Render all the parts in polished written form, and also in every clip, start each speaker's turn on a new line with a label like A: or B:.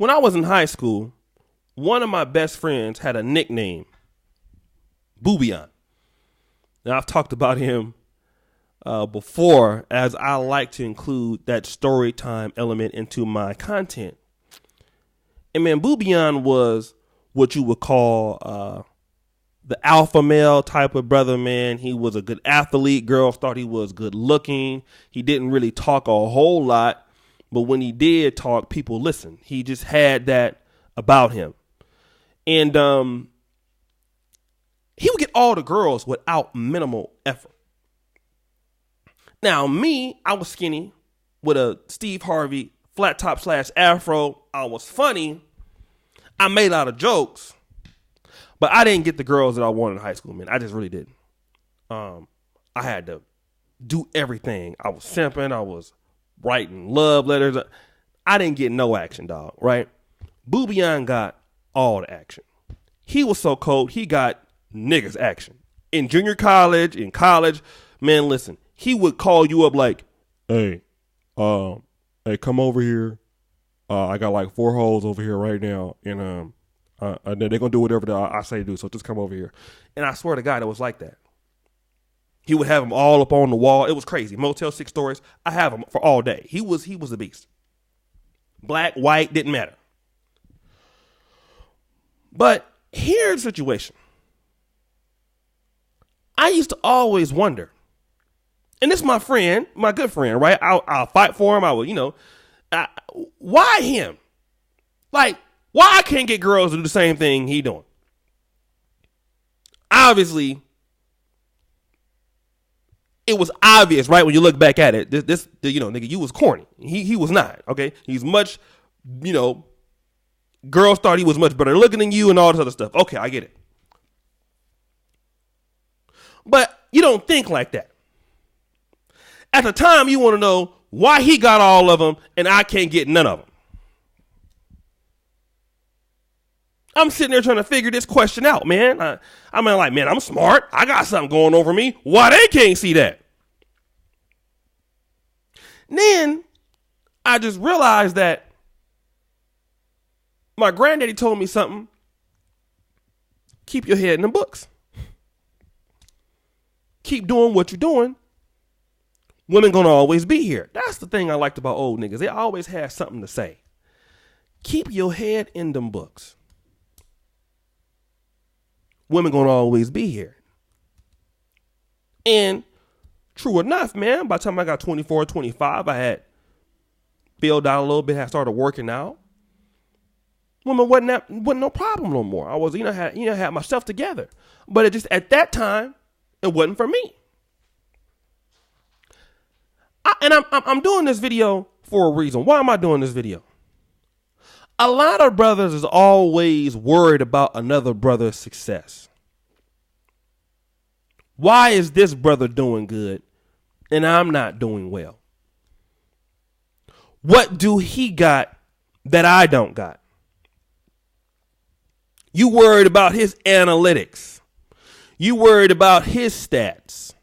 A: When I was in high school, one of my best friends had a nickname, Boobion. Now, I've talked about him before, as I like to include that story time element into my content. And man, Boobion was what you would call the alpha male type of brother, man. He was a good athlete. Girls thought he was good looking. He didn't really talk a whole lot, but when he did talk, people listened. He just had that about him. And he would get all the girls without minimal effort. Now, me, I was skinny with a Steve Harvey flat top / afro. I was funny. I made a lot of jokes, but I didn't get the girls that I wanted in high school, man. I just really didn't. I had to do everything. I was simping. I was writing love letters. I didn't get no action, dog, right? Boobion got all the action. He was so cold, he got niggas action. In junior college, in college, man, listen. He would call you up like, hey, come over here. I got like 4 hoes over here right now, and they're gonna do whatever I say to do. So just come over here. And I swear to God, it was like that. He would have them all up on the wall. It was crazy. Motel 6 stories. I have them for all day. He was a beast. Black, white, didn't matter. But here's the situation. I used to always wonder. And this is my friend, my good friend, right? I'll fight for him. I will, why him? Like, why I can't get girls to do the same thing he doing? Obviously, it was obvious, right? When you look back at it, nigga, you was corny. He was not, okay? He's much, girls thought he was much better looking than you and all this other stuff. Okay, I get it. But you don't think like that. At the time, you want to know why he got all of them and I can't get none of them. I'm sitting there trying to figure this question out, man. I'm smart. I got something going over me. Why they can't see that? Then I just realized that my granddaddy told me something. Keep your head in the books. Keep doing what you're doing. Women gonna always be here. That's the thing I liked about old niggas. They always have something to say. Keep your head in them books. Women gonna always be here. And true enough, man, by the time I got 24, 25, I had filled out a little bit, had started working out. Women wasn't no problem no more. I was, had myself together. But it just, at that time, it wasn't for me. I'm doing this video for a reason. Why am I doing this video? A lot of brothers is always worried about another brother's success. Why is this brother doing good and I'm not doing well? What do he got that I don't got? You worried about his analytics. You worried about his stats.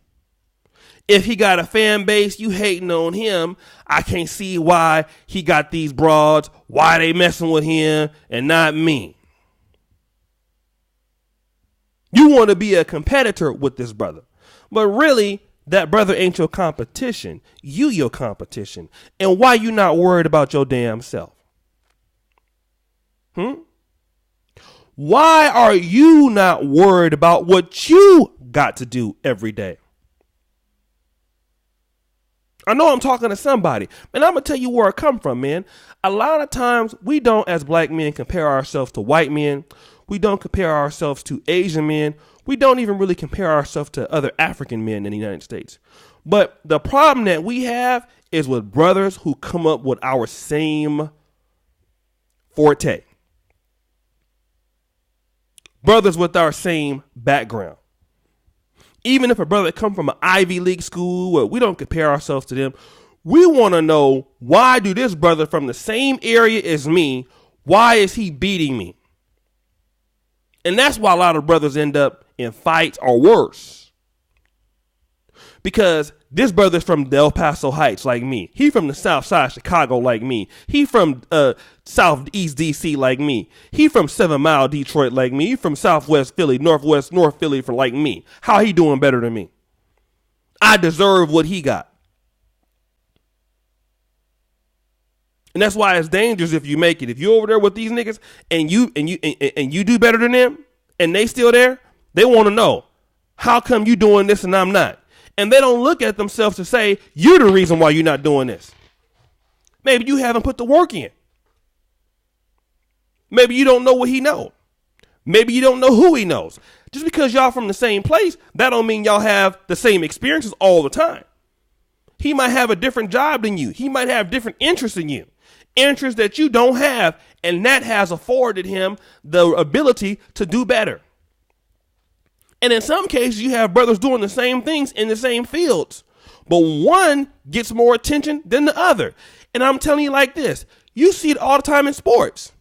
A: If he got a fan base, you hating on him. I can't see why he got these broads, why they messing with him and not me. You want to be a competitor with this brother. But really, that brother ain't your competition. You your competition. And why you not worried about your damn self? Why are you not worried about what you got to do every day? I know I'm talking to somebody, and I'm going to tell you where I come from, man. A lot of times we don't, as black men, compare ourselves to white men. We don't compare ourselves to Asian men. We don't even really compare ourselves to other African men in the United States. But the problem that we have is with brothers who come up with our same forte. Brothers with our same background. Even if a brother come from an Ivy League school, where we don't compare ourselves to them, we want to know, why do this brother from the same area as me, why is he beating me? And that's why a lot of brothers end up in fights or worse. Because this brother's from Del Paso Heights like me. He from the south side of Chicago like me. He from southeast DC like me. He from 7 Mile Detroit like me. He from southwest Philly, northwest North Philly for like me. How he doing better than me? I deserve what he got. And that's why it's dangerous if you make it. If you're over there with these niggas and you do better than them and they still there, they want to know, how come you doing this and I'm not? And they don't look at themselves to say, you're the reason why you're not doing this. Maybe you haven't put the work in. Maybe you don't know what he knows. Maybe you don't know who he knows. Just because y'all from the same place, that don't mean y'all have the same experiences all the time. He might have a different job than you. He might have different interests than you. Interests that you don't have, and that has afforded him the ability to do better. And in some cases, you have brothers doing the same things in the same fields, but one gets more attention than the other. And I'm telling you like this, you see it all the time in sports.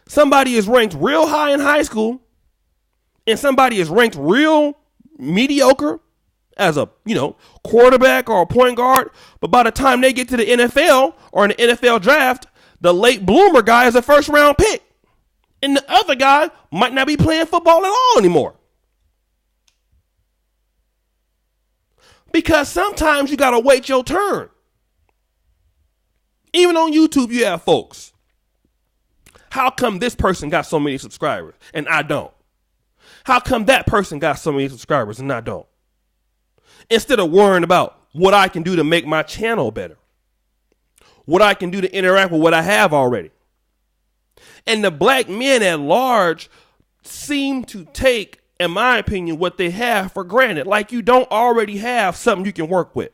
A: Somebody is ranked real high in high school, and somebody is ranked real mediocre as a, quarterback or a point guard. But by the time they get to the NFL or in the NFL draft, the late bloomer guy is a first round pick. And the other guy might not be playing football at all anymore. Because sometimes you got to wait your turn. Even on YouTube, you have folks. How come this person got so many subscribers and I don't? How come that person got so many subscribers and I don't? Instead of worrying about what I can do to make my channel better. What I can do to interact with what I have already. And the black men at large seem to take, in my opinion, what they have for granted. Like you don't already have something you can work with.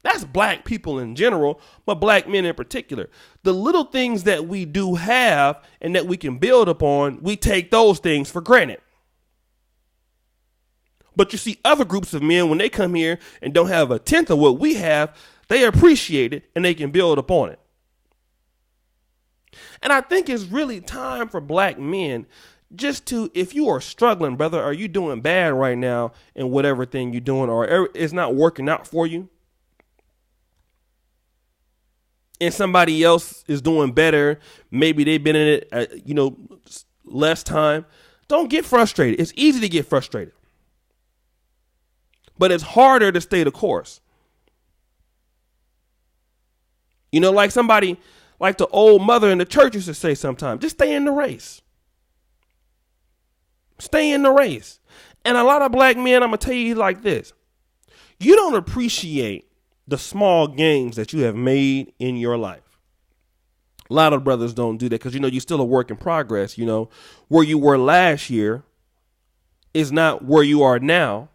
A: That's black people in general, but black men in particular. The little things that we do have and that we can build upon, we take those things for granted. But you see other groups of men, when they come here and don't have a tenth of what we have, they appreciate it and they can build upon it. And I think it's really time for black men just to, if you are struggling, brother, are you doing bad right now in whatever thing you're doing, or it's not working out for you, and somebody else is doing better, maybe they've been in it, less time, don't get frustrated. It's easy to get frustrated. But it's harder to stay the course. Like somebody, like the old mother in the church used to say sometimes, just stay in the race. Stay in the race. And a lot of black men, I'm going to tell you like this. You don't appreciate the small gains that you have made in your life. A lot of brothers don't do that because, you're still a work in progress. Where you were last year is not where you are now,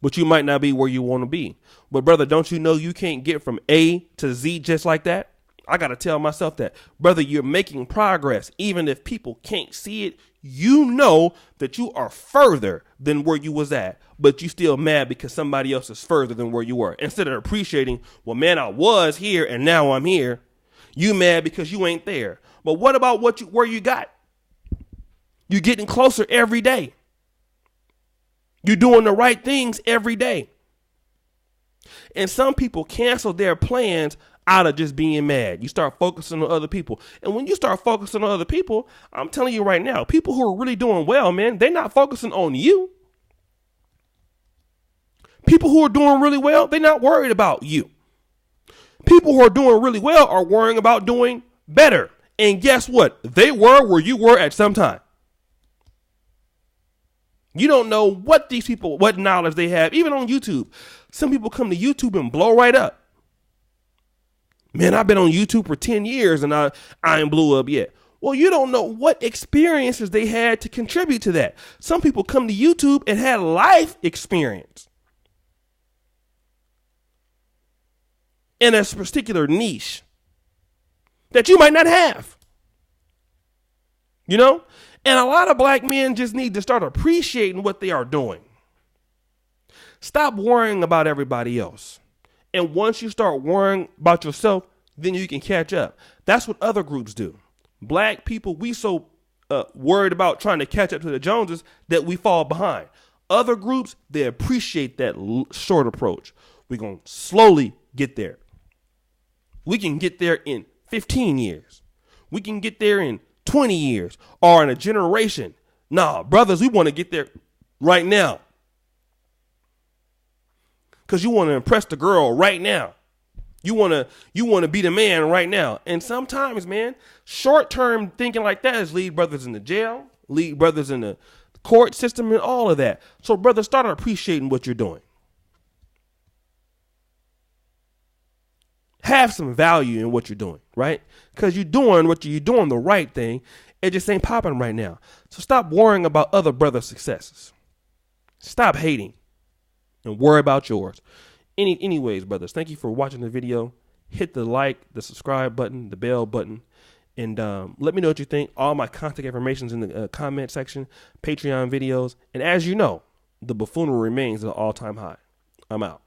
A: but you might not be where you want to be. But brother, don't you know you can't get from A to Z just like that? I got to tell myself that. Brother, you're making progress. Even if people can't see it, you know that you are further than where you was at, but you still mad because somebody else is further than where you were. Instead of appreciating, well, man, I was here and now I'm here. You mad because you ain't there. But what about where you got? You're getting closer every day. You're doing the right things every day. And some people cancel their plans out of just being mad. You start focusing on other people. And when you start focusing on other people, I'm telling you right now, people who are really doing well, man, they're not focusing on you. People who are doing really well, they're not worried about you. People who are doing really well are worrying about doing better. And guess what? They were where you were at some time. You don't know what these people, what knowledge they have, even on YouTube. Some people come to YouTube and blow right up. Man, I've been on YouTube for 10 years and I ain't blew up yet. Well, you don't know what experiences they had to contribute to that. Some people come to YouTube and had life experience in a particular niche that you might not have. And a lot of black men just need to start appreciating what they are doing. Stop worrying about everybody else. And once you start worrying about yourself, then you can catch up. That's what other groups do. Black people, we so worried about trying to catch up to the Joneses that we fall behind. Other groups, they appreciate that short approach. We're going to slowly get there. We can get there in 15 years. We can get there in 20 years or in a generation. Nah, brothers, we want to get there right now. Because you want to impress the girl right now. You want to be the man right now. And sometimes, man, short-term thinking like that is lead brothers in the jail, lead brothers in the court system and all of that. So, brothers, start appreciating what you're doing. Have some value in what you're doing, right? Because you're doing the right thing. It just ain't popping right now. So stop worrying about other brothers' successes. Stop hating and worry about yours. Anyways, brothers, thank you for watching the video. Hit the like, the subscribe button, the bell button, and let me know what you think. All my contact information is in the comment section, Patreon videos. And as you know, the buffoonery remains at an all-time high. I'm out.